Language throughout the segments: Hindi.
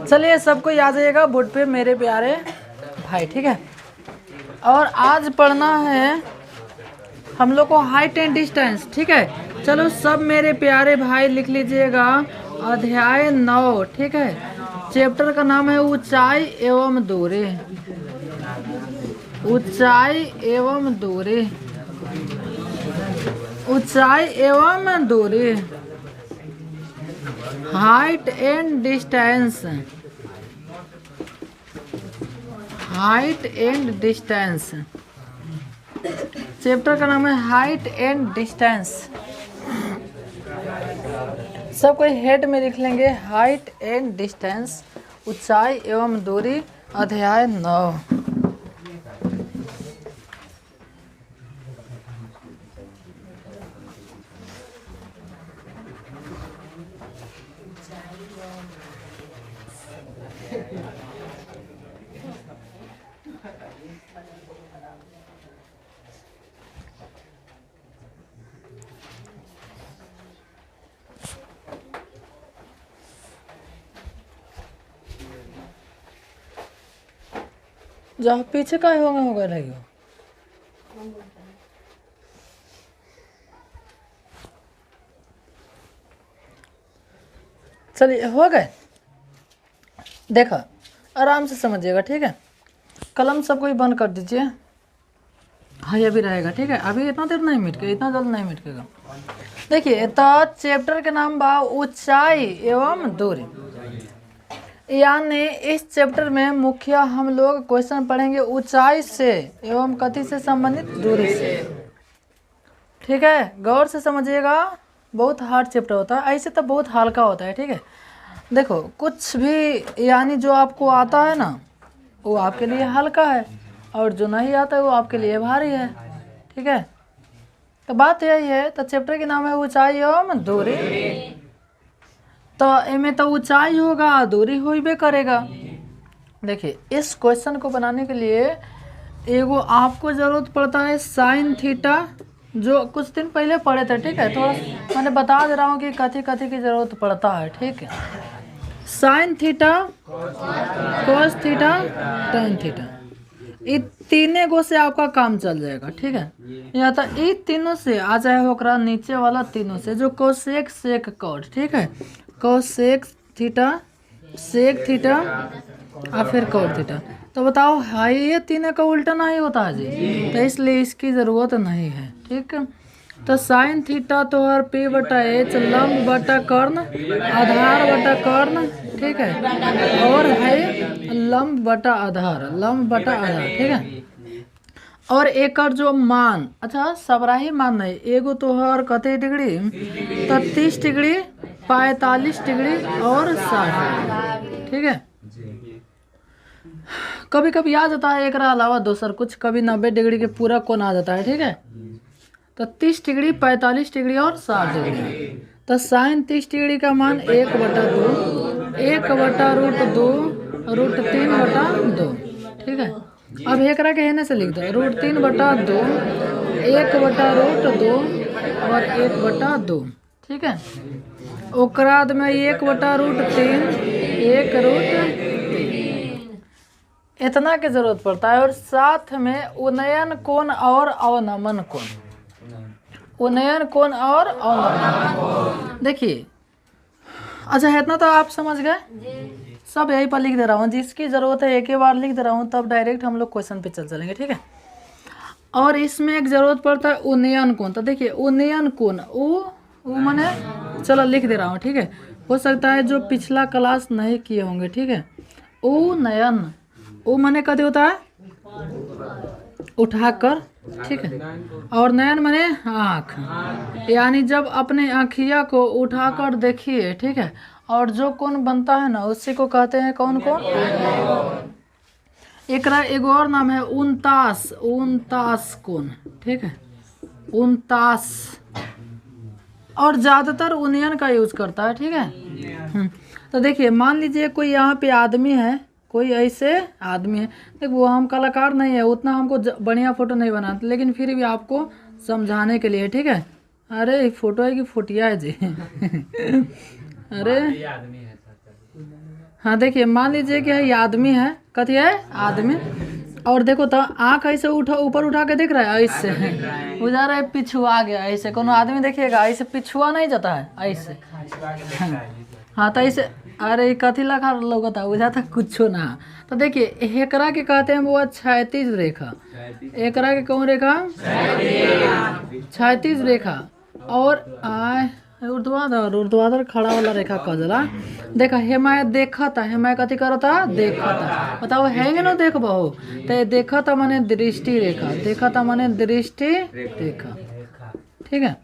चलिए सबको याद रहिएगा बोर्ड पे मेरे प्यारे भाई, ठीक है। और आज पढ़ना है हम लोग को हाइट एंड डिस्टेंस, ठीक है। चलो सब मेरे प्यारे भाई लिख लीजिएगा अध्याय 9, ठीक है। चैप्टर का नाम है ऊंचाई एवं दूरी। ऊंचाई एवं दूरी, ऊंचाई एवं दूरी, height and distance, height and distance. Chapter का नाम है हाइट एंड डिस्टेंस। सब कोई हेड में लिख लेंगे हाइट एंड डिस्टेंस, ऊंचाई एवं दूरी, अध्याय 9। जहाँ पीछे का होगा नहीं हो। चलिए हो गए, देखो आराम से समझिएगा, ठीक है। कलम सबको ही बंद कर दीजिए। हाँ ये भी रहेगा, ठीक है। अभी इतना देर नहीं मिट के, इतना जल्द नहीं मिटेगा। देखिए तो चैप्टर के नाम बा ऊंचाई एवं दूरी, यानी इस चैप्टर में मुख्य हम लोग क्वेश्चन पढ़ेंगे ऊंचाई से एवं कथी से संबंधित, दूरी से, ठीक है। गौर से समझिएगा, बहुत हार्ड चैप्टर होता है, ऐसे तो बहुत हल्का होता है, ठीक है। देखो कुछ भी यानी जो आपको आता है ना वो आपके लिए हल्का है, और जो नहीं आता है वो आपके लिए भारी है, ठीक है। तो बात यही है। तो चैप्टर के नाम है ऊंचाई एवं दूरी। तो इनमें तो ऊंचाई होगा, दूरी होइबे करेगा। देखिए इस क्वेश्चन को बनाने के लिए एगो आपको ज़रूरत पड़ता है साइन थीटा, जो कुछ दिन पहले पढ़े थे, ठीक है। थोड़ा मैंने बता दे रहा हूँ कि कथी कथी की ज़रूरत पड़ता है, ठीक है। Sine theta, cos theta, tan theta, ये तीने गो से आपका काम चल जाएगा, ठीक है। या तो ये तीनों से आ जाए होकरा नीचे वाला तीनों से, जो कोसेक सेक कॉट, ठीक है। कोसेक थीटा, सेक थीटा और फिर कॉट थीटा। तो बताओ हाई ये तीनों का उल्टा नहीं होता है जी, तो इसलिए इसकी ज़रूरत नहीं है, ठीक है। तो साइन थीटा तो हर पी बटा एच, लंब बटा कर्ण, आधार बटा कर्ण, ठीक है। और है लंब बटा आधार, लंब बटा आधार, ठीक है। और एकर जो मान, अच्छा सबराही मान नहीं, एगो तो हर कते डिग्री, 30 डिग्री, 45 डिग्री और 60, ठीक है। कभी कभी आ जाता है एक अलावा दूसर कुछ, कभी 90 डिग्री के पूरा कोण आ जाता है, ठीक है। तो 30 डिग्री, 45 डिग्री और 60 डिग्री। तो साइन 30 डिग्री का मान 1/2, 1/√2, √3/2, ठीक है। अब एकरा के हेने से लिख दो √3/2, 1/√2 और 1/2, ठीक है। ओकरा बाद में 1/√3, 1√3, इतना की जरूरत पड़ता है। और साथ में उन्नयन कोण और अवनमन कोण, उन्नयन कोण और अवनमन कोण। देखिए अच्छा इतना तो आप समझ गए, सब यहीं पर लिख दे रहा हूँ, जिसकी ज़रूरत है एक ही बार लिख दे रहा हूँ, तब डायरेक्ट हम लोग क्वेश्चन पे चलेंगे, ठीक है। और इसमें एक ज़रूरत पड़ता है उन्नयन कोण। तो देखिए उन्नयन कोण वो मैंने चलो लिख दे रहा हूँ, ठीक है। हो सकता है जो पिछला क्लास नहीं किए होंगे, ठीक है। उन्नयन, वो मैंने कभी होता है उठाकर, ठीक है। और नयन माने आँख, यानी जब अपने आँखिया को उठाकर देखिए, ठीक है। और जो कोण बनता है ना उसी को कहते हैं कौन कोण। एकरा एगो और नाम है उनतास, उनतास कोण, ठीक है, उनतास। और ज़्यादातर उन्नयन का यूज करता है, ठीक है। तो देखिए मान लीजिए कोई यहाँ पे आदमी है, कोई ऐसे आदमी है, देखो वो हम कलाकार नहीं है, उतना हमको बढ़िया फोटो नहीं बनाते, लेकिन फिर भी आपको समझाने के लिए, ठीक है। अरे फोटो है कि फोटिया है जी। अरे हाँ देखिए, मान लीजिए कि ये आदमी है, कथी है आदमी, और देखो तो आँख ऐसे ऊपर उठा के देख रहा है, ऐसे वो जा रहा है पिछुआ गया, ऐसे कोनो आदमी देखिएगा ऐसे पिछुआ नहीं जाता है ऐसे। हाँ तो ऐसे, अरे कथी लगा लगता है बुझाता कुछो ना। तो देखिए एकरा के कहते हैं वो क्षैतिज रेखा, एकरा के कौन रेखा, क्षैतिज रेखा। और ऊर्ध्वाधर खड़ा वाला रेखा कजला। देखा हेमाय देखा था, हेमाय कथी करता देखा था, बताओ है ना देखबहो तो देखा था माने दृष्टि रेखा, देखा था माने दृष्टि रेखा, ठीक है।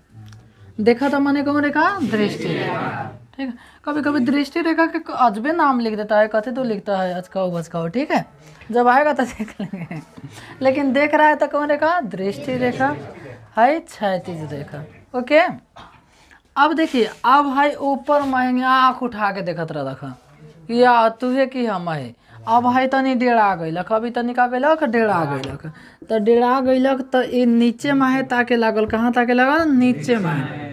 देखा था माने कौन रेखा, दृष्टि रेखा, ठीक है। कभी कभी दृष्टि रेखा के अजबे नाम लिख देता है, कथे तो लिखता है अचकाओ बचकाओ, ठीक है, जब आएगा तो देख लेंगे। लेकिन देख रहा है तो कौन रेखा, दृष्टि रेखा है, क्षैतिज रेखा, ओके। अब देखिए, अब है ऊपर महंगे आँख उठा के देखत रहा या तुहे की हम है। अब है तनी डेढ़ा गइलक, अभी तनी का गइलक डेढ़ा गइलक, तो डेढ़ा गइलक तो ये नीचे माहे ताके लागल, कहाँ ताके लागल, नीचे माहे।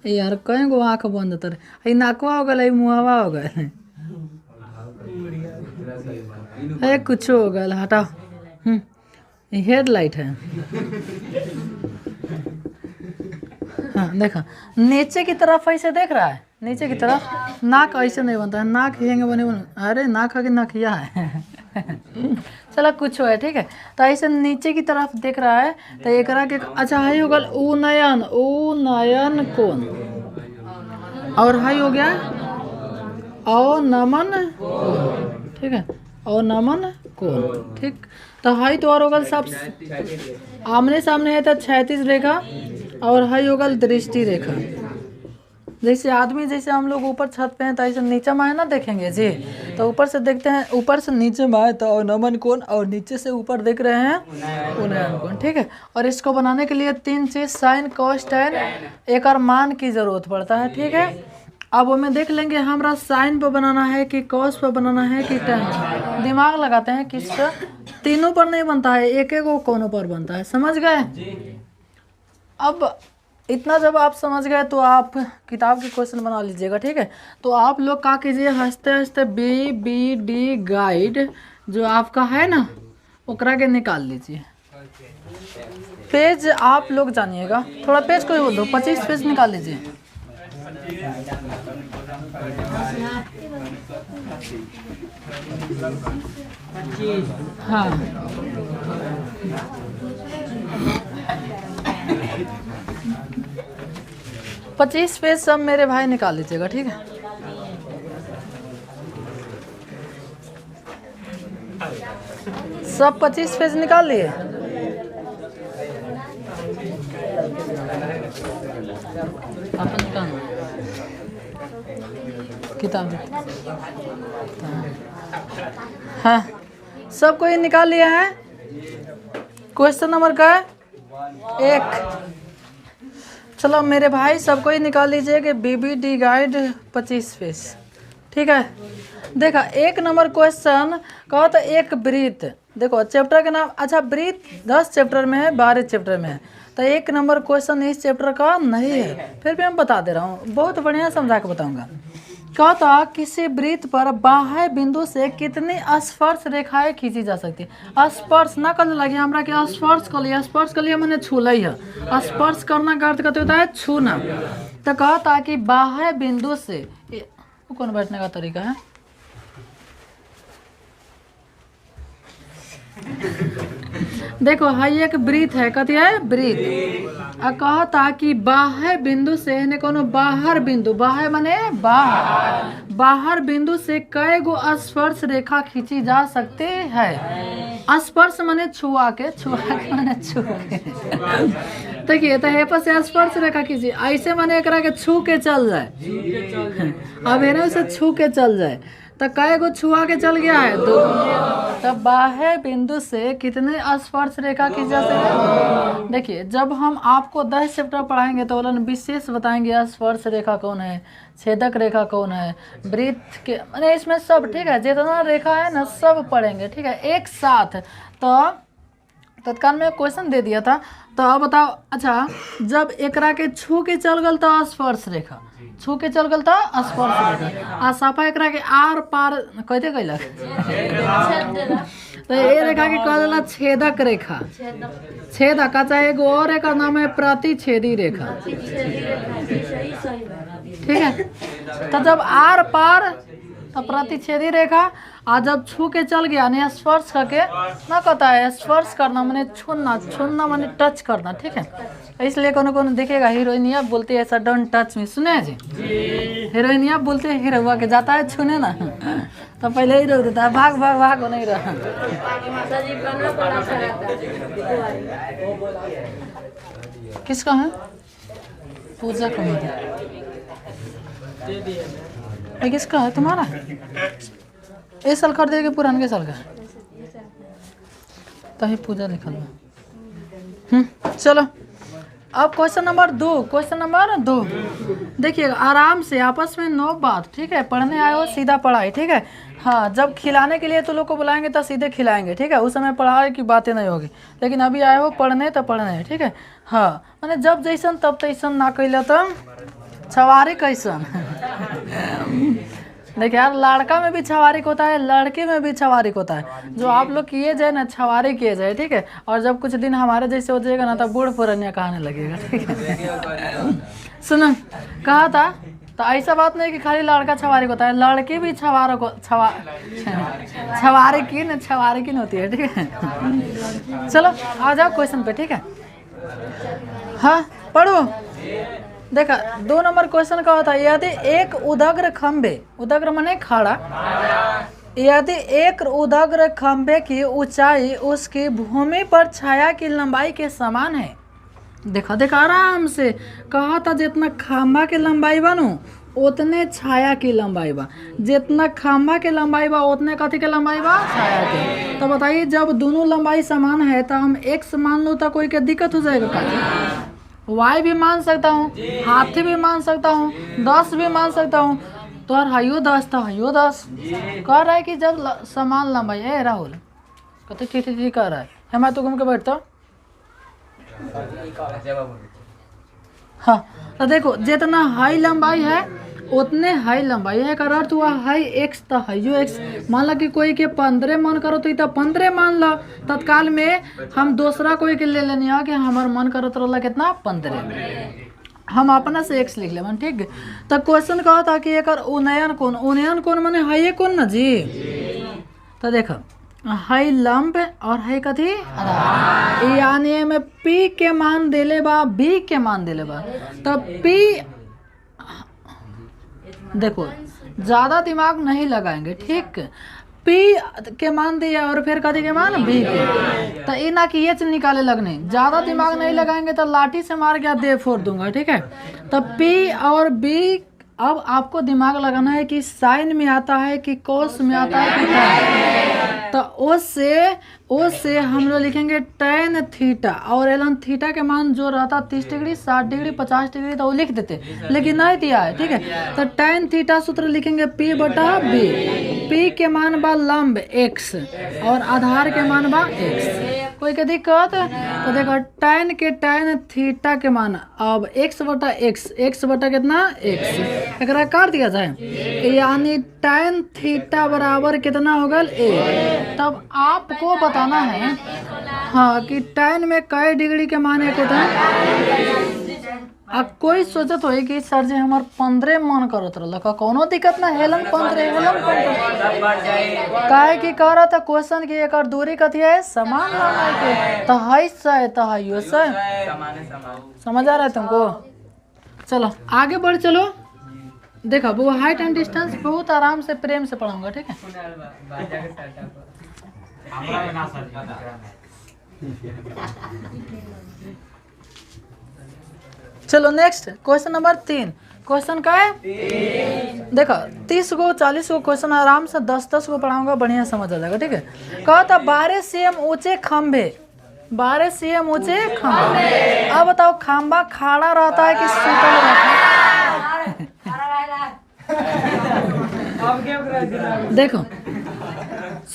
यार कई गो आँख बंद तर, है नाकवा हो गल, मुहवा हो गल, है कुछ हो गल, हटाओ। हेडलाइट है। हाँ देखा, नीचे की तरफ ऐसे देख रहा है, नीचे की तरफ नाक ऐसे नहीं बनता है, नाक हेंगे बने अरे नाक है कि नखिया है। चलो कुछ है, ठीक है। तो ऐसे नीचे की तरफ देख रहा है तो एक के, अच्छा हाई हो गल उनयन, उनयन कोण, और हाई हो गया अवनमन कोण, ठीक है, अवनमन कोण, ठीक। तो हाई तो और हो गल सब आमने सामने है तो क्षैतिज रेखा, और हाई हो गल दृष्टि रेखा। जैसे आदमी, जैसे हम लोग ऊपर छत पे हैं तो ऐसे नीचे में ना देखेंगे जी, तो ऊपर से देखते हैं, ऊपर से नीचे में आए तो अवनमन कोण, और नीचे से ऊपर देख रहे हैं उन्नयन कोण, ठीक है। और इसको बनाने के लिए 3 चीज साइन कॉस टैन एक और मान की जरूरत पड़ता है, ठीक है। अब वो में देख लेंगे हमरा साइन पर बनाना है कि कॉस पर बनाना है कि टैन, दिमाग लगाते हैं किस पर, तीनों पर नहीं बनता है, एक एक कोनों पर बनता है, समझ गए। अब इतना जब आप समझ गए तो आप किताब के क्वेश्चन बना लीजिएगा, ठीक है। तो आप लोग क्या कीजिए, हंसते हंसते BBD गाइड जो आपका है ना, ओकरा के निकाल लीजिए। पेज आप लोग जानिएगा, थोड़ा पेज कोई बोल दो, 25 पेज निकाल लीजिए। हाँ 25 पेज सब मेरे भाई निकाल लीजिएगा, ठीक है। सब 25 पेज निकाल लिए। अपन निकालना किताब, हाँ सब कोई निकाल लिया है। क्वेश्चन नंबर का 1, चलो मेरे भाई सबको ही निकाल लीजिए कि BBD गाइड 25 पेज, ठीक है। देखा 1 नंबर क्वेश्चन कहो तो एक ब्रीथ, देखो चैप्टर के नाम, अच्छा ब्रीथ 10 चैप्टर में है, 12 चैप्टर में है, तो 1 नंबर क्वेश्चन इस चैप्टर का नहीं है, फिर भी हम बता दे रहा हूँ, बहुत बढ़िया समझा के बताऊँगा। कहता किसी वृत्त पर बाह्य बिंदु से कितनी स्पर्श रेखाएं खींची जा सकती है। स्पर्श ना कर लगे हमरा के, स्पर्श कर लिया, स्पर्श कर लिया मैंने छूला ही है, स्पर्श करना का अर्थ कहते होता है छूना। तो कहता कि बाह्य बिंदु से, वो कौन बैठने का तरीका है, देखो हाई एक ब्रीथ है, कथी है ब्रीथ, आ कहता कि बाह्य बिंदु से ने कोनो बाहर बिंदु, बाह्य माने बाहर, बाहर बिंदु से कई गो स्पर्श रेखा खींची जा सकती है। स्पर्श माने छुआ के, छुआ के माने छू के, देखिए तो हे पर से स्पर्श रेखा खींची, ऐसे माने एकरा के छू के चल जाए, अब है से छू के चल जाए, तो कई गो छुआ के चल गया है 2। तब बाह्य बिंदु से कितने स्पर्श रेखा खींची जा सकती है। देखिए जब हम आपको 10 चैप्टर पढ़ाएंगे तो उन्होंने विशेष बताएंगे स्पर्श रेखा कौन है, छेदक रेखा कौन है, वृत्त के मैंने इसमें सब, ठीक है, जितना रेखा है ना सब पढ़ेंगे, ठीक है एक साथ। तो तत्काल में क्वेश्चन दे दिया था। तो अब बताओ, अच्छा जब एकरा के छू के चल गल तो स्पर्श रेखा, छू के चल गल तो स्पर्श रेखा, आ सफा एकरा के आर पार कहते कैलक तो ये रेखा के कहला छेदक रेखा। छेदक, अच्छा एगो और एक नाम है प्रतिच्छेदी रेखा, ठीक है। तो जब आर पार तो प्रतिच्छेदी रेखा, आ जब छू के चल गया यानी स्पर्श करके ना कहता है, स्पर्श करना माने छूना, छूना माने टच करना, ठीक है। इसलिए कोनो कोनो देखेगा हीरोइनिया बोलती है ऐसा डोंट टच मी, सुने हैं जी, हीरोइनिया बोलते हैं हीरो के जाता है छूने ना तो पहले ही रोक देता है भाग भाग भाग, नहीं रहा। किसका है? पूजा का है, किसका है? तुम्हारा? इस साल खरीदे के पुरान के साल का तभी पूजा लिखल बा। चलो अब क्वेश्चन नंबर 2, क्वेश्चन नंबर 2 देखिएगा आराम से, आपस में नो बात, ठीक है। पढ़ने आए हो सीधा पढ़ाई, ठीक है। हाँ, जब खिलाने के लिए तो लोग को बुलाएंगे तो सीधे खिलाएंगे, ठीक है। उस समय पढ़ाई की बातें नहीं होगी, लेकिन अभी आए हो पढ़ने तो पढ़ने है, ठीक है। हाँ, मैंने जब जैसन तब तैसन ना कैला तो छवारी कैसन देखिए यार, लड़का में भी छवारिक होता है, लड़के में भी छवारिक होता है। जो आप लोग किए जाए ना छवारी किए जाए, ठीक है। और जब कुछ दिन हमारे जैसे हो जाएगा ना तो बूढ़ पुरानिया कहने लगेगा, ठीक है। सुनो, कहा था तो ऐसा बात नहीं कि खाली लड़का छवारिक होता है, लड़की भी छवारिक होती है, ठीक है। चलो आ जाओ क्वेश्चन पे, ठीक है। हाँ पढ़ो, देखा 2 नंबर क्वेश्चन का होता है, यदि एक उदग्र खंभे, उदग्र माने खड़ा, यदि एक उदग्र खंभे की ऊंचाई उसकी भूमि पर छाया की लंबाई के समान है। देखा देखा आराम से कहा था, जितना खंभा के लंबाई बा नु उतने छाया की लंबाई बा, जितना खंभा के लंबाई बा उतने कथी के लंबाई बा, छाया के। तो बताइए जब दोनों लंबाई समान है तो हम x मान लो तो कोई के दिक्कत हो जाएगा का? y भी मान सकता हूँ, हाथी भी मान सकता हूँ, 10 भी मान सकता हूँ, तो यार हाइयो 10 था, हाइयो 10 कह रहा है कि जब समान लंबाई है। राहुल कहते ठीक ठीक ठीक कह रहा है, मैं तो घूम के बैठता। हाँ तो देखो जितना हाई लंबाई है उतने हाई लंबाई है, कर अर्थ हुआ हाई x तो हाइयो x। मान लो कि कोई के 15 मन करो तो 15 मान लो, तत्काल में हम दूसरा कोई के ले लेनी है कि हमार मन करो तो रहा कितना 15, हम अपना से x लिख ले, ठीक है। तो क्वेश्चन कहा था कि एक उन्नयन कोण, उन्नयन कोण माने हाई कोण ना जी। तो देखो हाई लंब और हाई कथी आधार, यानी में p के मान देले बा, b के मान देले बा। तो p देखो ज़्यादा दिमाग नहीं लगाएंगे, ठीक। P के मान दिया और फिर कथी के मान B के, तो ये ना कि ये निकाले लगने, ज़्यादा दिमाग नहीं लगाएंगे तो लाठी से मार के दे फोड़ दूंगा, ठीक है। तो P और B, अब आपको दिमाग लगाना है कि साइन में आता है कि कोस में आता है कि tan। तो ओस से हम लोग लिखेंगे tan थीटा, और एलन थीटा के मान जो रहता 30 डिग्री 60 डिग्री 50 डिग्री तो वो लिख देते, लेकिन नहीं दिया है, ठीक है। तो tan थीटा सूत्र लिखेंगे P बटा B। P के मान बा लंब x और आधार के मान बा x। कोई के दिक्कत? तो देखो tan के tan थीटा के मान अब x बटा x बटा कितना x, एकरा काट दिया जाए, यानी tan थीटा बराबर कितना होगा 1। तब आपको बताना है हाँ कि tan में कई डिग्री के मान एक होता है। अब कोई सोचत हो कि सर जी हमार 15 मन करत रहा का, कोनो दिक्कत ना, हेलन 15 काहे की कह रहा था क्वेश्चन की एक दूरी कथी है समान लंबाई के, तो हाई से तो हाइयो से, समझ आ रहा है तुमको। चलो आगे बढ़ चलो, देखो वो हाइट एंड डिस्टेंस बहुत आराम से प्रेम से पढ़ाऊंगा, ठीक है। चलो नेक्स्ट क्वेश्चन नंबर 3, क्वेश्चन का है देखो 30 को 40 को क्वेश्चन आराम से 10-10 को पढ़ाऊंगा, बढ़िया समझ आ जाएगा, ठीक है। कहा था 12 cm ऊंचे खंभे, 12 cm ऊंचे खंभे। अब बताओ खंभा खड़ा रहता है कि सुतल रहता है? देखो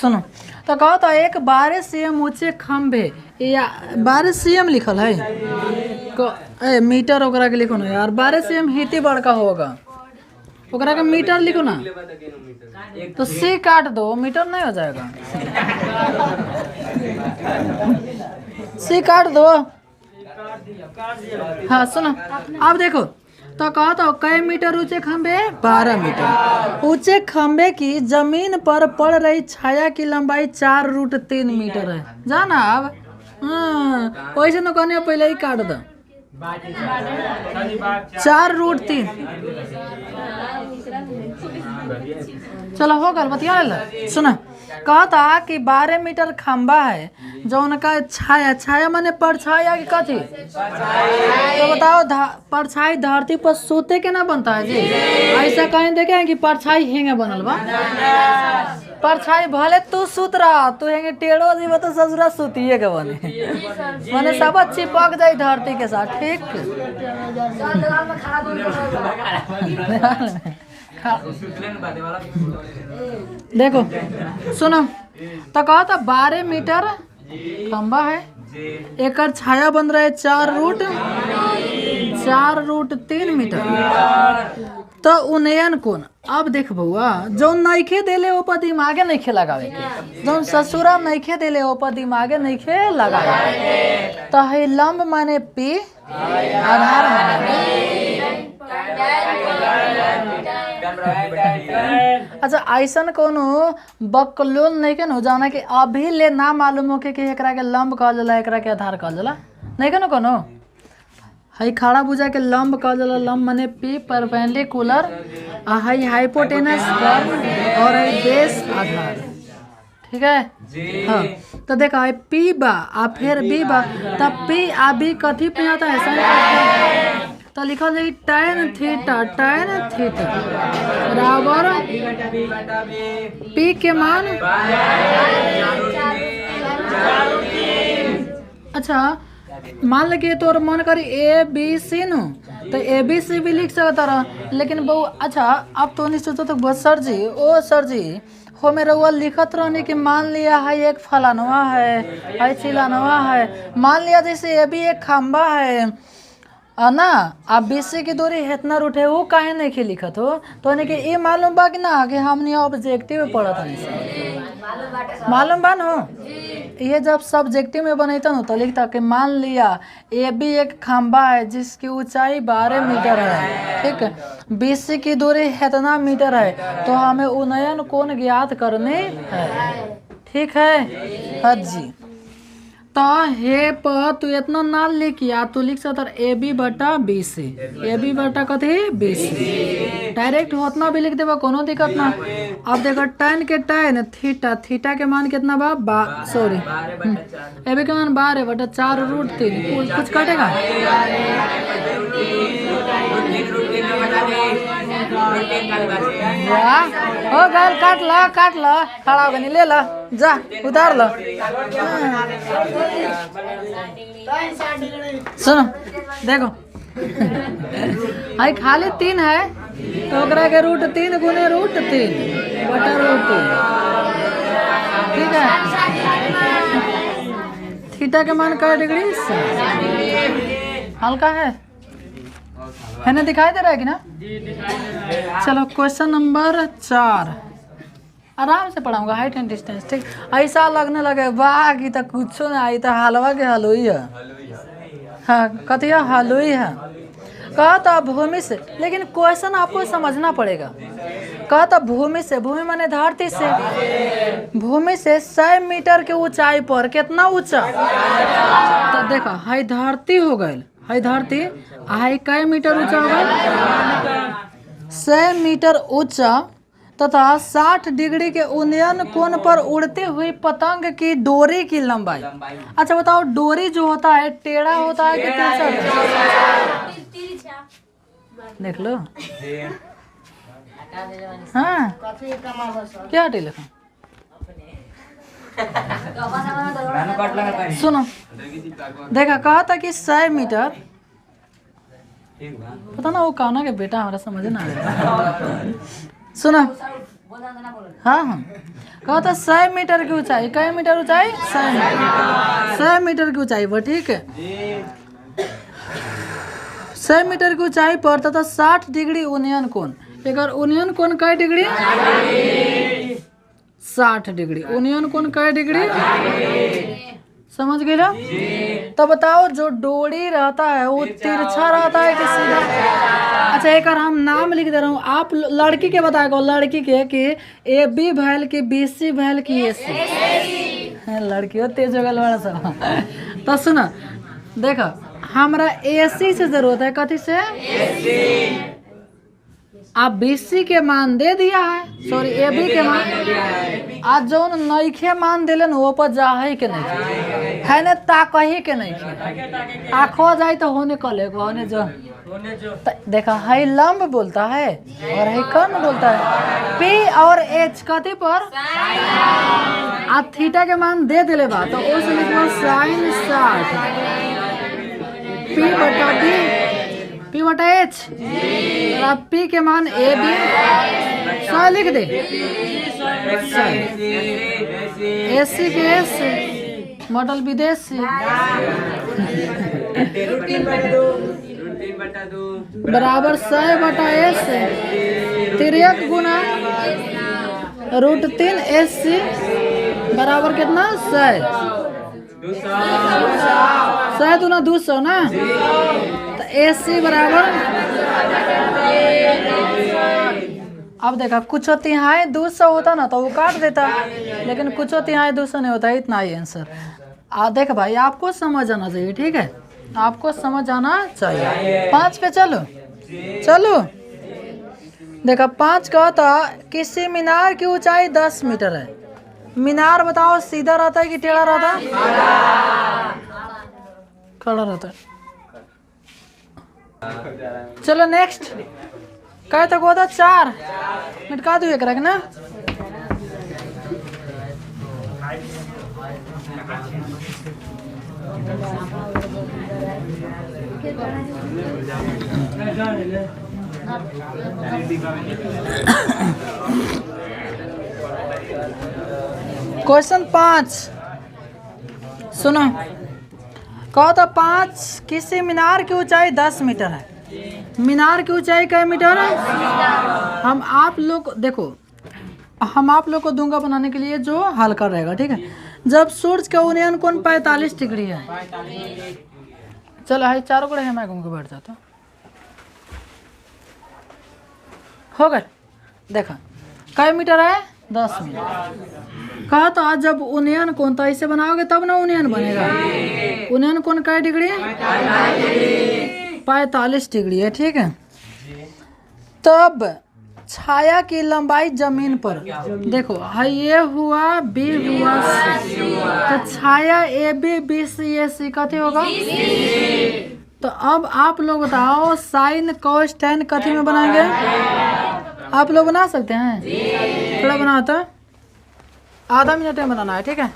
सुनो तो कहो तो एक 12 cm ऊंचे खंभे या 12 cm लिखल है मीटर ओकरा के लिखो ना यार 12 cm हिती बड़का होगा ओकरा का मीटर लिखो ना तो सी काट दो मीटर नहीं हो जाएगा सी काट दो। हाँ सुनो अब देखो तो कहा तो कई मीटर ऊंचे खंभे 12 मीटर ऊंचे खंभे की जमीन पर पड़ रही छाया की लंबाई 4√3 मीटर है जाना अब। हाँ वैसे न कहने पहले ही काट दो 4√3 चलो हो गल बतिया सुना कहा था कि 12 मीटर खंबा है जो उनका छाया छाया माने परछाया की कथी तो बताओ परछाई धरती पर सूते के ना बनता है जी ऐसा कहीं देखे हैं कि परछाई हेंगे बनल बा परछाई भले तू सूत रहा तू हेंगे टेढ़ो जीव तो ससुरा सूतिए के बने माने सब चिपक जाए धरती के साथ ठीक देखो सुनो तो कहा था 12 मीटर खंबा है एक छाया बन रहा है 4√3 मीटर तो उन्नयन कोण अब देख बउआ जो नइखे देले ओपर दिमागे नइखे लगावे के जो ससुरा नइखे देले ओपर दिमागे नइखे लगावे तो है लंब माने पी आधार माने अच्छा ऐसा कोनो बकलोल नहीं के न जाना कि अभी ले ना मालूम हो कि एकरा के लंब कहल जाला एकरा के आधार कहल जाला नहीं के न कोनो हई खड़ा बुझा के लंब कहल जाला लंब माने पी परपेंडिकुलर हई हाइपोटेनस और हई बेस आधार ठीक है हाँ तो देखा है पी बा आ फिर बी बा तब पी आ बी कथी पे आता है तो लिखा जाए tan थीटा बराबर पी के मान अच्छा मान लगे तो मन करी ए बी सी नु तो ए बी सी भी लिख सकता रहा लेकिन बहु अच्छा अब तो नहीं सोचो तो बस सर जी हो मेरा वो लिखत रहने कि मान लिया है एक फलानवा है चिलानवा है मान लिया जैसे ये भी एक खंबा है ना आप बीसी की दूरी इतना रूट है वो काहे नहीं के लिखत हो तो कि ये मालूम बा कि ना कि हमने ऑब्जेक्टिव में पढ़ा था मालूम बा न ये जब सब्जेक्टिव में बनता न तो लिखता कि मान लिया ये भी एक खंबा है जिसकी ऊंचाई 12 मीटर है ठीक है बीसी की दूरी इतना मीटर है तो हमें उन्नयन कोण ज्ञात करने है ठीक है हाँ जी तो हे पर तू इतना ना लिख या तू लिख सकता ए बी बटा बी सी ए बी बटा कथी बी सी डायरेक्ट उतना भी लिख देबा कोनो दिक्कत ना। अब देखो tan के tan थीटा के मान कितना बा सॉरी ए बी के मान 12 बटा 4√3 कुछ कटेगा हो गल काट लो खड़ा होगा नहीं ले लो जा उतार लो सुनो देखो हाई खाली 3 है तो ओकरा के √3 गुने √3 बटा √3 ठीक है थीटा के मान क्या डिग्री हल्का है ना दिखाई दे रहा है कि ना। चलो क्वेश्चन नंबर 4 आराम से पढ़ाऊंगा हाइट एंड डिस्टेंस ठीक ऐसा लगने लगे वाह कि तो कुछ ना आई तो हलवा के हलुई है हाँ कथिया हलुई है कहा था भूमि से लेकिन क्वेश्चन आपको समझना पड़ेगा कहा था भूमि माने धरती से भूमि से 100 मीटर के ऊंचाई पर कितना ऊंचा तो देखो हाई धरती हो गई हाई धरती हाई कई मीटर ऊंचा होगा 100 मीटर ऊंचा तथा 60 डिग्री के उन्नयन कोण पर उड़ती हुई पतंग की डोरी की लंबाई अच्छा बताओ डोरी जो होता है टेढ़ा होता है कि तिरछा देख लो हाँ क्या टी लिखा सुनो देखा कहा था कि 100 मीटर पता ना वो काना के बेटा हमारा समझ ना आ रहा सुनो हाँ कहा था 100 मीटर की ऊंचाई, कई मीटर ऊंचाई 100 मीटर, 100 मीटर की ऊंचाई पर, ठीक है। 100 मीटर की ऊंचाई पर तथा 60 डिग्री उन्नयन कोण, अगर उन्नयन कोण कई डिग्री 60 डिग्री, उन्नयन कोण कई डिग्री, समझ गए ना। तो बताओ जो डोरी रहता है वो तिरछा रहता है कि सीधा। अच्छा एक बार हम नाम लिख दे रहा हूँ, आप लड़की के बताएगा, लड़की के कि ए बी भैल की बी सी भैल की ए सी, लड़की हो तेज हो गल बड़ा सब। तो सुना देखो हमरा ए सी से जरूरत है, कथी से, आप बीसी के मान दे दिया है, सॉरी ए बी के मान, आज जो नईखे मान दिले न वो पर जा है के नहीं है न, ताकही के नहीं आखो जाए तो होने कले को होने जो देखा है, लंब बोलता है और है कर्ण बोलता है, पी और एच कथी पर, आप थीटा के मान दे दिले बा तो उस लिखो साइन 60 पी बटा बी, पी बटा एच, आप पी के मान ए बी 100 लिख दे, एसी के एस मॉडल विदेशी बराबर 100 बटा एस, 3 गुना √3 एस सी बराबर कितना 100 दूना 200 ना, तो एस सी बराबर, अब देखा कुछ तिहाई 200 होता ना तो वो काट देता, लेकिन कुछ तिहाई 200 नहीं होता, इतना ही आंसर। देख भाई आपको समझ आना चाहिए, ठीक है, आपको समझ आना चाहिए। 5 पे चलो चलो, देखा 5 का था किसी मीनार की ऊंचाई 10 मीटर है, मीनार बताओ सीधा रहता है कि टेढ़ा रहता है, खड़ा रहता है। चलो नेक्स्ट कहे तक होता 4 मिटका दू एक ना, क्वेश्चन 5 सुनो, कहो तो 5 किसी मीनार की ऊंचाई 10 मीटर है, मीनार की ऊंचाई क्या मीटर है, हम आप लोग देखो, हम आप लोग को दूंगा बनाने के लिए जो हल्का रहेगा, ठीक है। जब सूर्य का उन्नयन कोण 45 डिग्री है, चलो है चारों को मैं घूम के बैठ जाता, हो गए। देखा कई मीटर है 10 मीटर, कहा तो आज जब उन्नयन कोण तो ऐसे बनाओगे तब ना उन्नयन बनेगा, उन्नयन कोण कई डिग्री है 45 डिग्री है, ठीक है। तब छाया की लंबाई जमीन पर, देखो है ये हुआ बी हुआ सी, तो छाया ए बी बी सी ए सी कथी होगा, तो अब आप लोग बताओ साइन कॉस tan कथी में बनाएंगे, आप लोग बना सकते हैं, थोड़ा बना होता है, आधा मिनट में बनाना है, ठीक है,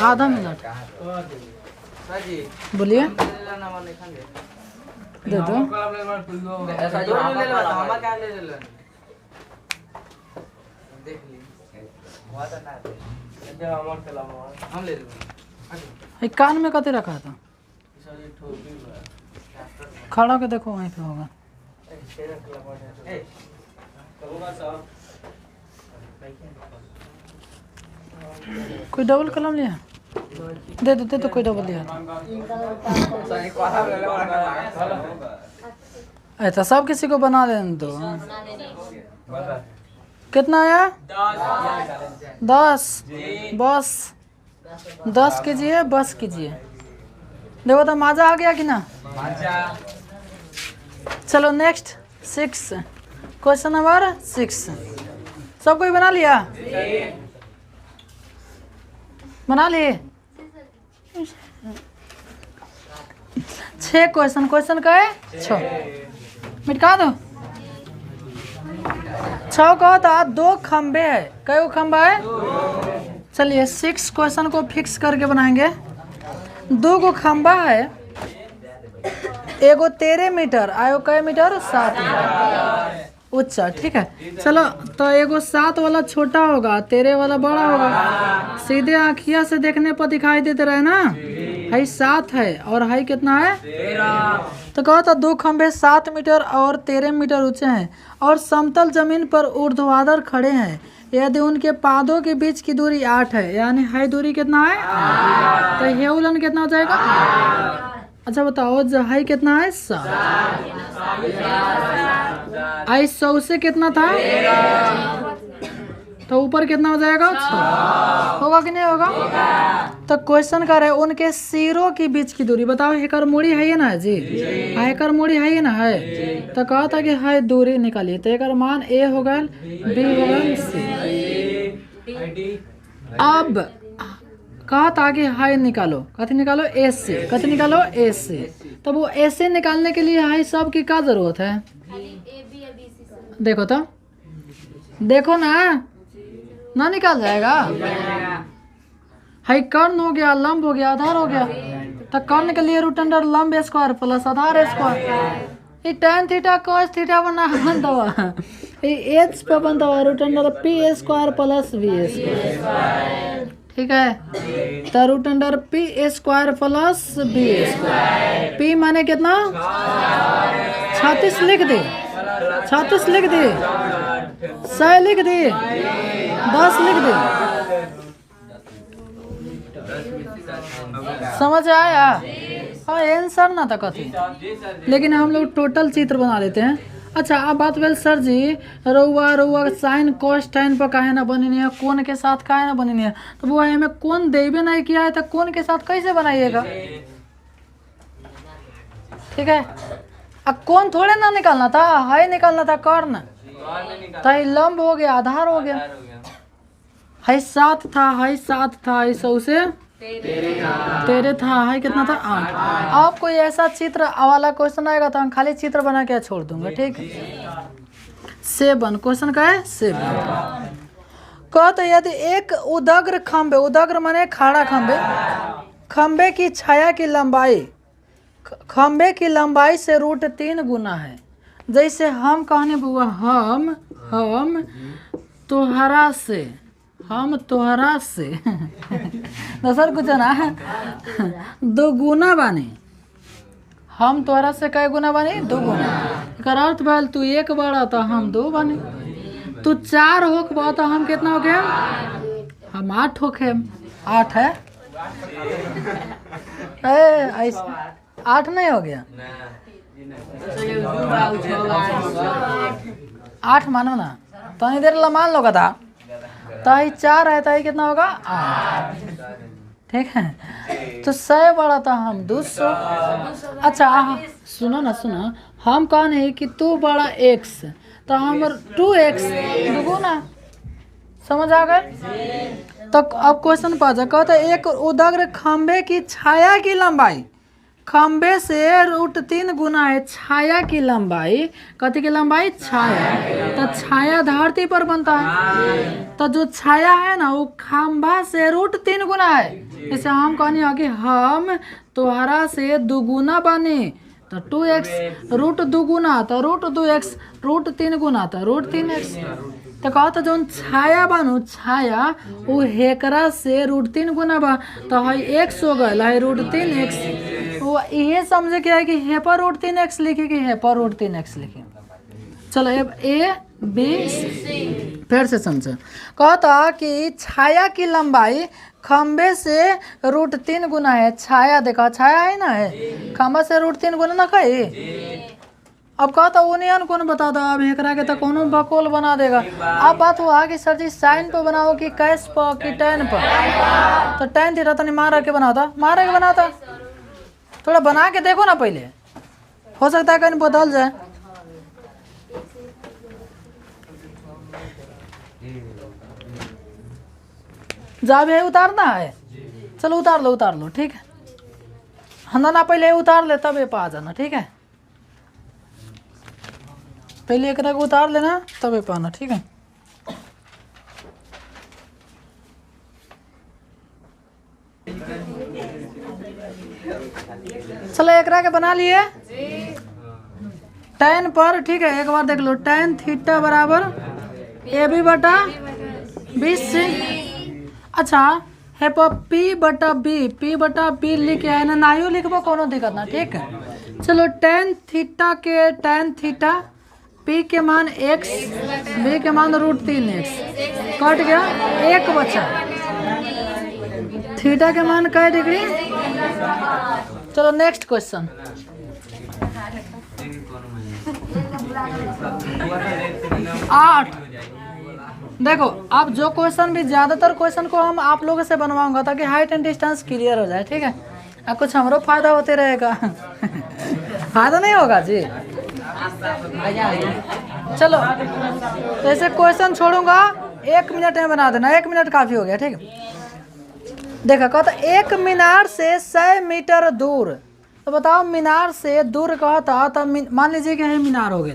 आधा मिनट, बोलिए दे दो, कान में कते रखा था, खड़ा के देखो वहीं पे होगा, कोई डबल कलम लिया दे देते तो कोई डबल लिया था, ऐसा सब किसी को बना लेने दो। कितना आया 10, बस 10 कीजिए, बस कीजिए, देखो तो मजा आ गया कि ना। चलो नेक्स्ट 6, क्वेश्चन नंबर 6, सब कोई बना लिया, बना लिए 6 क्वेश्चन, क्वेश्चन का है 6, मिटका दो 6 का था 2 खंबे है, कई खंबा है, चलिए 6 क्वेश्चन को फिक्स करके बनाएंगे। 2 गो खंबा है, एगो 13 मीटर आयो कई मीटर 7 मीटर, ऊंचा, ठीक है। चलो तो एगो 7 वाला छोटा होगा, तेरे वाला बड़ा होगा, सीधे आँखिया से देखने पर दिखाई देते रहे ना। हाई 7 है और हाई कितना है 13। तो कहा था 2 खंभे 7 मीटर और 13 मीटर ऊंचे हैं और समतल जमीन पर ऊर्ध्वाधर खड़े हैं। यदि उनके पादों के बीच की दूरी 8 है, यानी हाई दूरी कितना है 8, तो हेउलन कितना हो जाएगा। अच्छा बताओ हाई कितना है 7, आई 100 से कितना था, तो ऊपर कितना हो जाएगा 6, होगा कि नहीं होगा। तो क्वेश्चन कर रहे हैं उनके सिरों के बीच की दूरी बताओ। हेकर मूड़ी है ना जी, हेकर मूड़ी है ना है, तो कहा था कि हाई दूरी निकालिए। तो एकर मान ए हो गया, बी हो गया, सी। अब कहा था कि हाई निकालो, कथी निकालो ए से, कथी निकालो ए से। तो वो ए से निकालने के लिए हाई सब की क्या जरूरत है, देखो तो, देखो ना निकाल जाएगा। हाई कर्ण हो गया, लंब हो गया, आधार हो गया। तो कर्ण के लिए रूट अंडर लंब स्क्वायर प्लस आधार स्क्वायर। ये tan थीटा cos थीटा बना बनता हुआ, ये एच पे बनता हुआ root under P square plus V square, ठीक है। तो root under P square plus B square, P माने कितना 36 लिख दे, 36 लिख दे, 100 लिख दे, 10 लिख दे। समझ आया। हाँ आंसर ना था कथी, लेकिन हम लोग टोटल चित्र बना लेते हैं। अच्छा अब बात भेल सर जी रउआ साइन कॉस टाइन पर काहे ना बनी है, कोण के साथ काहे ना बनी है। तो वो हमें कोण देवे नहीं किया है, तो कोण के साथ कैसे बनाइएगा, ठीक है। अब कोण थोड़े ना निकालना था, हाई निकालना था कर्ण। तो लंब हो गया, आधार हो गया। हाई 7 था, हाई 7 था, हाई 100 से 13 था, हाई कितना था 8। अब कोई ऐसा चित्र वाला क्वेश्चन आएगा तो हम खाली चित्र बना के छोड़ दूंगा, ठीक। 7 क्वेश्चन का है 7। कहते यदि एक उदग्र खंबे, उदग्र माने खड़ा खंबे, खंबे की छाया की लंबाई, खंबे की लंबाई से √3 गुना है। जैसे हम कहने बुआ हम तोहरा से, हम तोहरा से दूसर कुछ ना 2 गुना बानी, हम तोहरा से कै गुना बानी 2 गुना। एकर अर्थ भल तू 1 बड़ा तो हम 2 बानी, तू 4 होक बा तो हम कितना हो गया, हम 8 होके, 8 है 8 नहीं हो गया, 8 मानो ना, तो नहीं देर मान लो था। ताई 4 है, ताई कितना होगा 8, ठीक है। तो 100 बड़ा था हम 200। अच्छा सुनो ना, सुनो, हम कहने हैं कि तू बड़ा x, तो हम 2x दुगुना, समझ आ गए। तो अब क्वेश्चन पा जा, कहते एक उदग्र खंबे की छाया की लंबाई, खंबे से √3 गुना है छाया की लंबाई, कथी की लंबाई छाया। तो छाया धरती पर बनता है, तो जो छाया है ना वो खंबा से √3 गुना है। जैसे हम कहने कि हम तोहरा से 2 गुना बने, तो 2x, √2 गुना तो √2x, √3 गुना तो √3x। तो कहता जो छाया बानू, छाया वो हेकरा से √3 गुना बा, तो है x हो गए है √3x। वो ये समझे क्या है कि हे पर √3x लिखे कि हे पर √3x लिखे। चलो अब ए बी फिर से समझे। कहता कि छाया की लंबाई खंबे से √3 गुना है, छाया देखा छाया है ना, है खंबा से √3 गुना ना कही। अब कहता यूनियन कौन बता दो, अब एकरा के तो कोनो बकोल बना देगा। अब बात हुआ कि सर जी साइन पे बनाओ कि कैश पर कि tan पर, तो tan थीटा तनी मार के बनाता, मार के बनाता, थोड़ा बना के देखो ना पहले, हो सकता है कहीं बदल जाए। जा भी उतारना है, चलो उतार लो, ठीक है। ना पहले उतार ले तब ये पा जाना, ठीक है। पहले एक को उतार लेना तब पाना, ठीक है। चलो एक के बना लिए। tan पर, ठीक है, एक बार देख लो, tan थीटा बराबर AB बटा BC। अच्छा है पर P बटा B लिख के है ना, नाइयो लिखबो कोनो दिक्कत ना, ठीक है। चलो tan थीटा P के मान x, B के मान √3x, कट गया, एक बचा। थीटा के मान कै डिग्री। चलो नेक्स्ट क्वेश्चन। आठ। देखो अब जो क्वेश्चन भी, ज्यादातर क्वेश्चन को हम आप लोगों से बनवाऊंगा ताकि हाइट एंड डिस्टेंस क्लियर हो जाए, ठीक है। अब कुछ हमरो फायदा होते रहेगा। फायदा नहीं होगा जी। चलो तो ऐसे क्वेश्चन छोड़ूंगा, 1 मिनट में बना देना, 1 मिनट काफी हो गया, ठीक है। देखा कहता एक मीनार से 100 मीटर दूर, तो बताओ मीनार से दूर कहता, तो मान लीजिए कि है मीनार हो गए,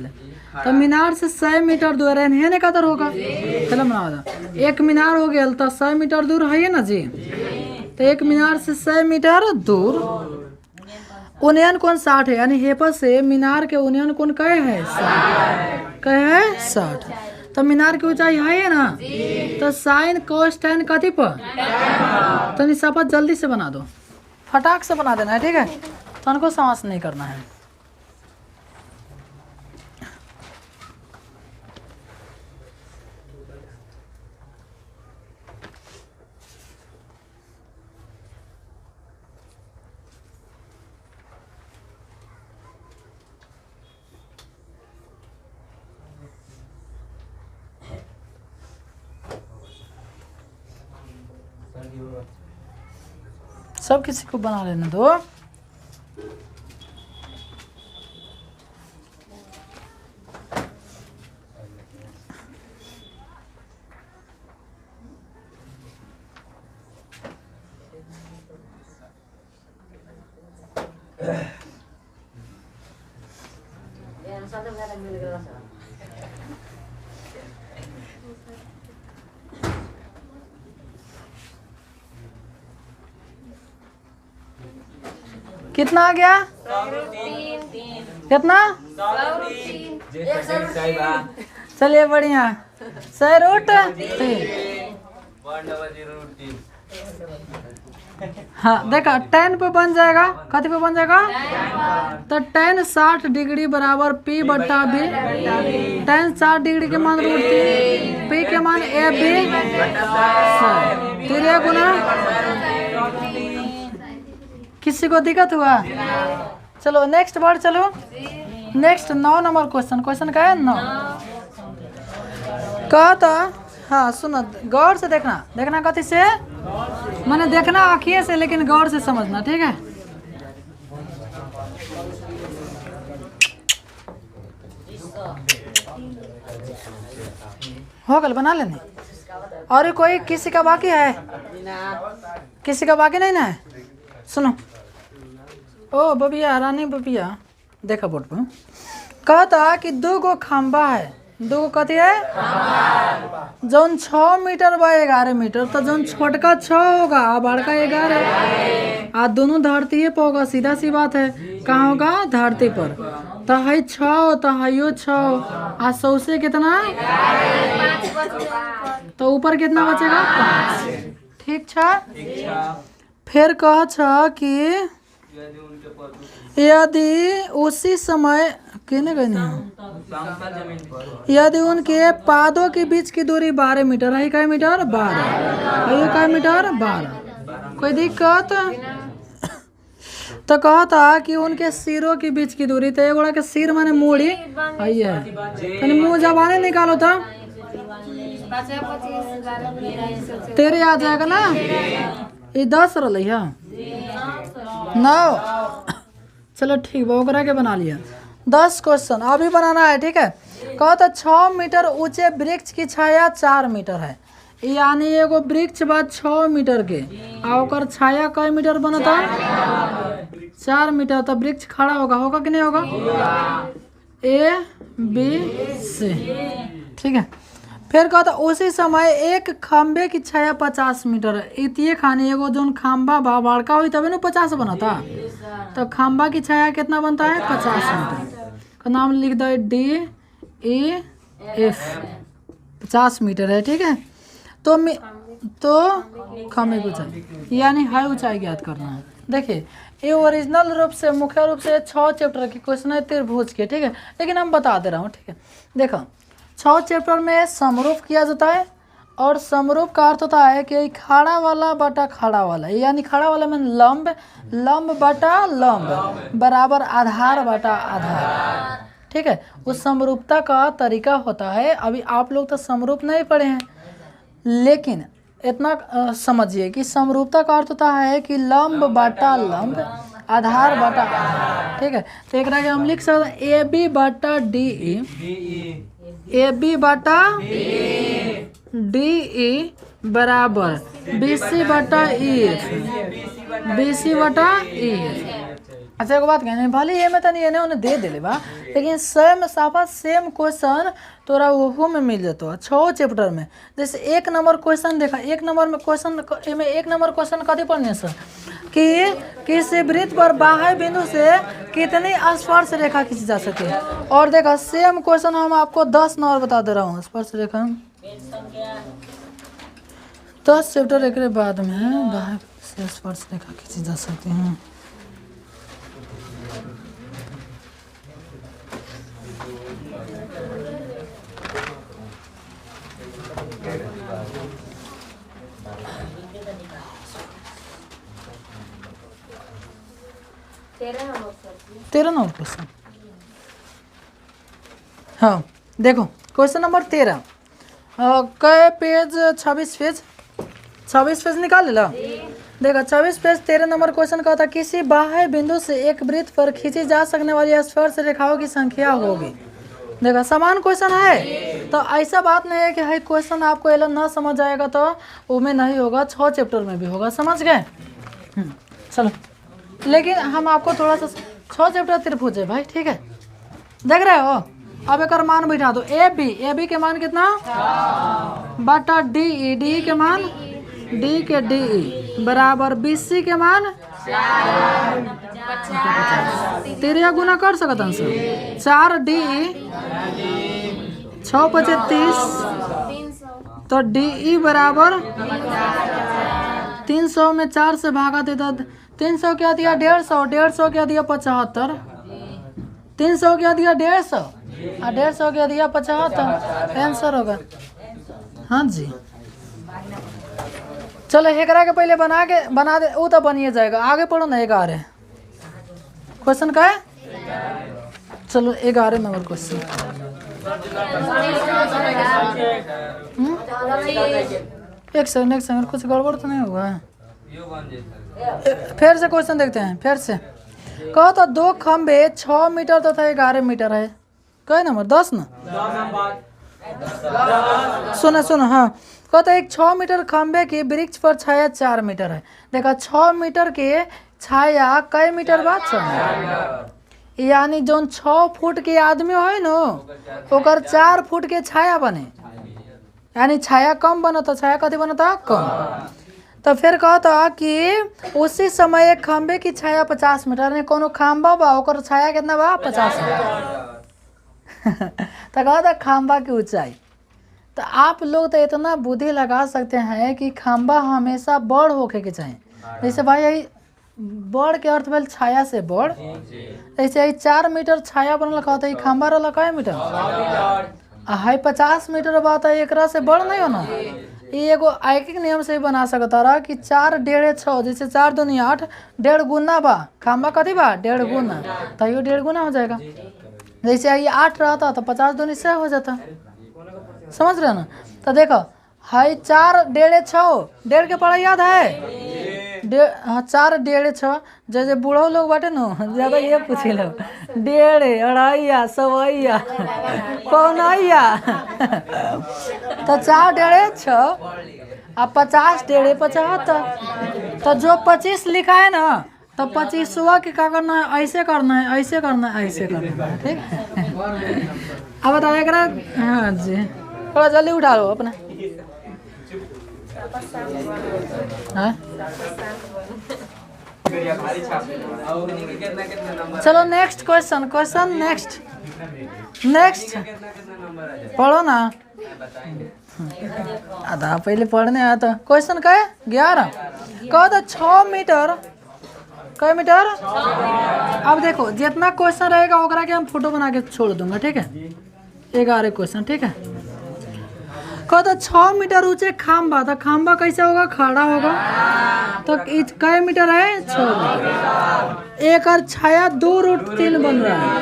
तो मीनार से 100 मीटर दूर है ने कतर होगा। चलो बना, एक मीनार हो गया तो 100 मीटर दूर है ना जी। तो एक मीनार से 100 मीटर दूर, उन्नयन कोण 60 है, यानी हेपर से मीनार के उन्नयन कोण कहे है 60, कहे है 60। तो मीनार की ऊंचाई है ना, तो साइन कोस tan कथी पर, तो निशापत जल्दी से बना दो, फटाक से बना देना है, ठीक है। तो उनको समझ नहीं करना है। सब किसी को बना लेने दो। कितना आ गया, कितना, चलिए बढ़िया, 100√3। हाँ देखा, tan पे बन जाएगा, कथी पे बन जाएगा, तो tan 60 डिग्री बराबर P बटा B, tan 60 डिग्री के मान √3, P के मान AB 3 गुना। किसी को दिक्कत हुआ। चलो नेक्स्ट वर्ड, चलो नेक्स्ट 9 नंबर क्वेश्चन। क्वेश्चन का है 9। कहता, हाँ सुनो गौर से देखना, देखना कथी से, मैंने देखना आँखिए से, लेकिन गौर से समझना, ठीक है। हो गल, बना लेने। और कोई किसी का बाकी है, किसी का बाकी नहीं ना है। सुनो, ओ बबिया, रानी बबिया, देखा बोर्ड पर कहता कि 2 गो खम्बा है, 2 गो कथी है, जौन 6 मीटर बा 11 मीटर, तो जौन छोटका 6 होगा और बड़का 11, आ दोनों धरती पर होगा, सीधा सी बात है। कहाँ होगा, धरती पर। तो है 6, तो है 6, आ 100 से कितना, तो ऊपर कितना बचेगा, 5, ठीक है। फिर कह कि यदि उसी समय कहने यदि उनके पादों के बीच की दूरी 12 मीटर है, क्या मीटर 12, क्या मीटर 12, कोई दिक्कत। तो कहता कि उनके सिरों के बीच की दूरी, तो एगोड़ा के सिर माने मूड़ी है, मुंह जबाने निकालो तो तेरे आ जाएगा ना, ये 10 रही है 9। चलो ठीक, बोकरा के बना लिया। 10 क्वेश्चन अभी बनाना है, ठीक है। कहता 6 मीटर ऊंचे वृक्ष की छाया 4 मीटर है, यानी एगो वृक्ष बा 6 मीटर के, आ ओकर छाया कई मीटर बनता, 4 मीटर। तो वृक्ष खड़ा होगा, होगा कि नहीं होगा, ABC, ठीक है। फिर कहता उसी समय एक खम्बे की छाया 50 मीटर है, इतिये खानी एगो जोन खम्बा बा बड़का हुई तभी ना 50 बनता, तो खम्बा की छाया कितना बनता है 50 मीटर। का नाम लिख दो DEF 50 मीटर है, ठीक है। तो खम्भे की ऊंचाई यानी हाई ऊंचाई ज्ञात करना है। देखिए ये ओरिजिनल रूप से मुख्य रूप से 6 चैप्टर की क्वेश्चन है त्रिभुज के, ठीक है, लेकिन हम बता दे रहा हूँ, ठीक है। देखो 6 चैप्टर में समरूप किया जाता है, और समरूप का अर्थ होता है कि खड़ा वाला बटा खड़ा वाला, यानी खड़ा वाला में लंब, लंब बटा लंब बराबर आधार बटा आधार, ठीक है। उस समरूपता का तरीका होता है, अभी आप लोग तो समरूप नहीं पढ़े हैं, लेकिन इतना समझिए कि समरूपता का अर्थ होता है कि लंब बटा लंब आधार बटा आधार, ठीक है। तो एक हम लिख सकते हैं AB बटा DE, AB बटा DE बराबर BC बटा EF, BC बटा EF। अच्छा एक बात कहने भले ये में तनी एने उन्हें दे दिले बा, लेकिन सेम साफा सेम क्वेश्चन तोरा वो में मिल जातो 6 चैप्टर में। जैसे 1 नंबर क्वेश्चन देखा, 1 नंबर में क्वेश्चन में 1 नंबर क्वेश्चन कथी पढ़ने से कि किसी वृत्त पर बाह्य बिंदु से कितनी स्पर्श रेखा खींची जा सके। और देखा सेम क्वेश्चन हम आपको 10 नंबर बता दे रहा हूँ। स्पर्श रेखा 10 चैप्टर एक बाद में बाह्य से स्पर्श रेखा खींची जा सकती है। तेरह नंबर क्वेश्चन, हाँ देखो क्वेश्चन नंबर 13 कै पेज 26 पेज निकाल ला। देखो 26 पेज 13 नंबर क्वेश्चन का था किसी बाह्य बिंदु से एक वृत्त पर खींची जा सकने वाली स्पर्श रेखाओं की संख्या होगी। देखो समान क्वेश्चन है, तो ऐसा बात नहीं है कि हाई क्वेश्चन आपको एल ना समझ आएगा तो वो में नहीं होगा, 6 चैप्टर में भी होगा, समझ गए। चलो लेकिन हम आपको थोड़ा सा 6 चैप्टर त्रिभुज है भाई, ठीक है, देख रहे हो। अब एक मान बैठा दो AB के मान कितना बटा DE के मान D के DE बराबर BC के मान 13 गुना कर सकता हूँ सर, 4 DE 6 × 30 तो DE बराबर 300 में 4 से भागा देता, 300 क्या दिया 150, 150 क्या दिया 75, 300 क्या दिया 150 और 150 क्या दिया 75, आंसर होगा। हाँ जी चलो एकरा के पहले बना दे, वो तो बनिए जाएगा। आगे पढ़ो ना 11 क्वेश्चन का है। चलो 11 नंबर क्वेश्चन, एक सेकंड कुछ गड़बड़ तो नहीं हुआ है। फिर से क्वेश्चन देखते हैं, फिर से कहो तो 2 खंबे 6 मीटर तथा 11 मीटर है। कई नंबर 10 ना, सुनो हाँ, कहो तो एक 6 मीटर खंबे की वृक्ष पर छाया 4 मीटर है। देखा 6 मीटर के छाया कई मीटर बाद 6 मीटर, यानी जो 6 फुट के आदमी है ना ओकर 4 फुट के छाया बने, यानी छाया कम बनता, छाया कथी बनता कम। तो फिर कहता कि उसी समय एक खंबे की छाया 50 मीटर, ने कोनो खंबा बा ओकर छाया कितना बा 50 मीटर। तो कहता खंबा की ऊंचाई। तो आप लोग तो इतना बुद्धि लगा सकते हैं कि खंबा हमेशा बड़ होके के चाहिए। जैसे भाई यही बड़ के अर्थ में छाया से बड़, जैसे यही 4 मीटर छाया बनल कहता है खंबा रहा कै मीटर, हाई 50 मीटर बात है, एक से बड़ नहीं होना। ये एगो आयकिक नियम से ही बना सकता रहा कि 4 1.5 6, जैसे 4 दूनी 8, 1.5 गुना बा, खंबा कथी बा 1.5 गुना, तो ये 1.5 गुना हो जाएगा। जैसे ये 8 रहता तो 50 दूनी 6 हो जाता, समझ रहे ना। तो देखो हाई 4 1.5 6, 1.5 के पढ़ा याद है, 4 1.5 6, जैसे बूढ़ो लोग बाटे ना ज्यादा ये पूछे लो 1.5 अढ़ाइया सवैया पौनैया। तो 4 1.5 6 और 50 1.5 75। तो जो 25 लिखा है ना तो 25वां के क्या करना है, ऐसे करना है, ऐसे करना है, ऐसे करना है, ठीक है। अब बताइए करा, हाँ जी थोड़ा जल्दी उठा लो अपना। हाँ चलो नेक्स्ट क्वेश्चन नेक्स्ट नेक्स्ट पढ़ो ना। आधा पहले पढ़ने आया था। क्वेश्चन का है 11 कह दो 6 मीटर कै मीटर। अब देखो जितना क्वेश्चन रहेगा ओकरा के हम फोटो बना के छोड़ दूंगा, ठीक है। 11 क्वेश्चन, ठीक है। कह दो 6 मीटर ऊंचे खंबा, तो खंबा कैसे होगा, खड़ा होगा। तो कै मीटर है, 6 मीटर। एक और छाया 2√3 बन रहा है,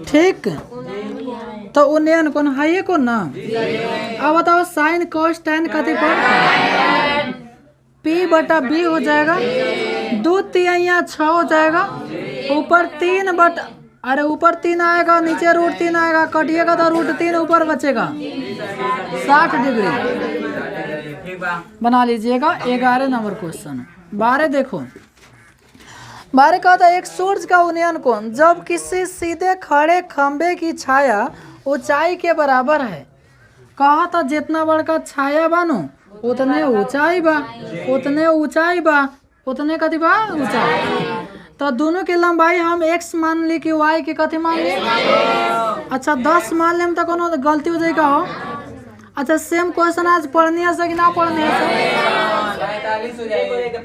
ठीक। तो उन्नयन कौन है, ये कौन ना। अब बताओ साइन कॉस tan कति पर P/B हो जाएगा। 2 तिहाई 6 हो जाएगा। ऊपर 3 बटा, अरे ऊपर 3 आएगा, नीचे √3 आएगा, कटिएगा तो √3 ऊपर बचेगा। 60 डिग्री बना लीजिएगा। 11 नंबर क्वेश्चन। 12 देखो, 12 कहता है एक सूर्य का उन्नयन कोण जब किसी सीधे खड़े खंबे की छाया ऊंचाई के बराबर है। कहा था जितना बड़का छाया बानो उतने ऊंचाई बा, उतने ऊंचाई बा, उतने कति बा ऊंचाई। तो दोनों की लंबाई हम x मान ली कि y की कति मान ली। अच्छा 10 मान ले तो कोनो गलती हो जाएगा हो। अच्छा सेम क्वेश्चन आज पढ़नी है कि ना पढ़नी है। 45 हो जाएगा।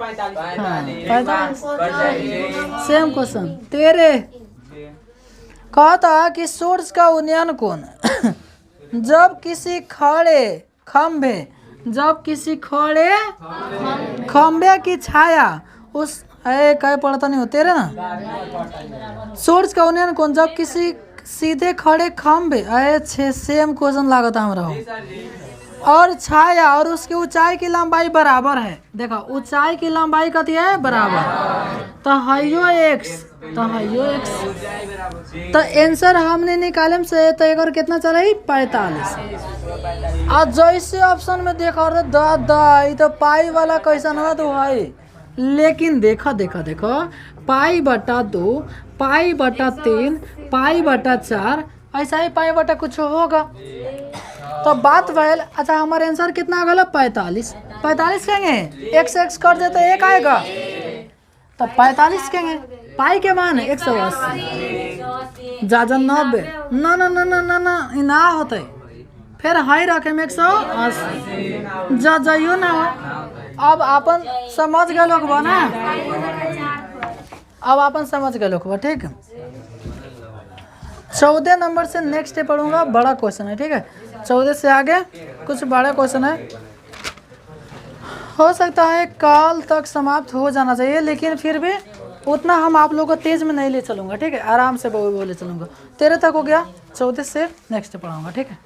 45 सेम क्वेश्चन। 13 कहता कि सूर्य का उन्नयन कोण जब किसी खड़े खंबे, जब किसी खड़े खंबे की छाया उस कहे पढ़ता नहीं हो 13 ना। सूर्य का उन्नयन कोण जब किसी सीधे खड़े खंबे, सेम क्वेश्चन लागता हमरा हो। और छाया और उसकी ऊंचाई की लंबाई बराबर है। देखो ऊंचाई की लंबाई कती है, बराबर। तो हाइयो x, तो हाइयो x। तो आंसर हमने निकाले से तो एक और कितना चला ही 45। आज जैसे ऑप्शन में देखा दादा ये तो पाई वाला क्वेश्चन हुआ तो है। लेकिन देखो देखो देखो π/2, π/3, π/4 ऐसा ही π/, कुछ होगा। तो बात भैल। अच्छा हमारे आंसर कितना गला 45। 45 कहेंगे, x कर दे तो 1 आएगा, तो 45 कहेंगे। पाई के मान 180 जा 90 ना ना ना ना ना ना ना होते। फिर हाई रखे में 180 जा जाइयो ना। अब अपन समझ गए लोग ना, अब अपन समझ गए लोग, ठीक है। 14 नंबर से नेक्स्ट पढ़ूंगा, बड़ा क्वेश्चन है, ठीक है। 14 से आगे कुछ बड़ा क्वेश्चन है, हो सकता है कल तक समाप्त हो जाना चाहिए, लेकिन फिर भी उतना हम आप लोगों को तेज में नहीं ले चलूंगा, ठीक है। आराम से बोले चलूंगा। 13 तक हो गया, 14 से नेक्स्ट पढ़ाऊंगा, ठीक है।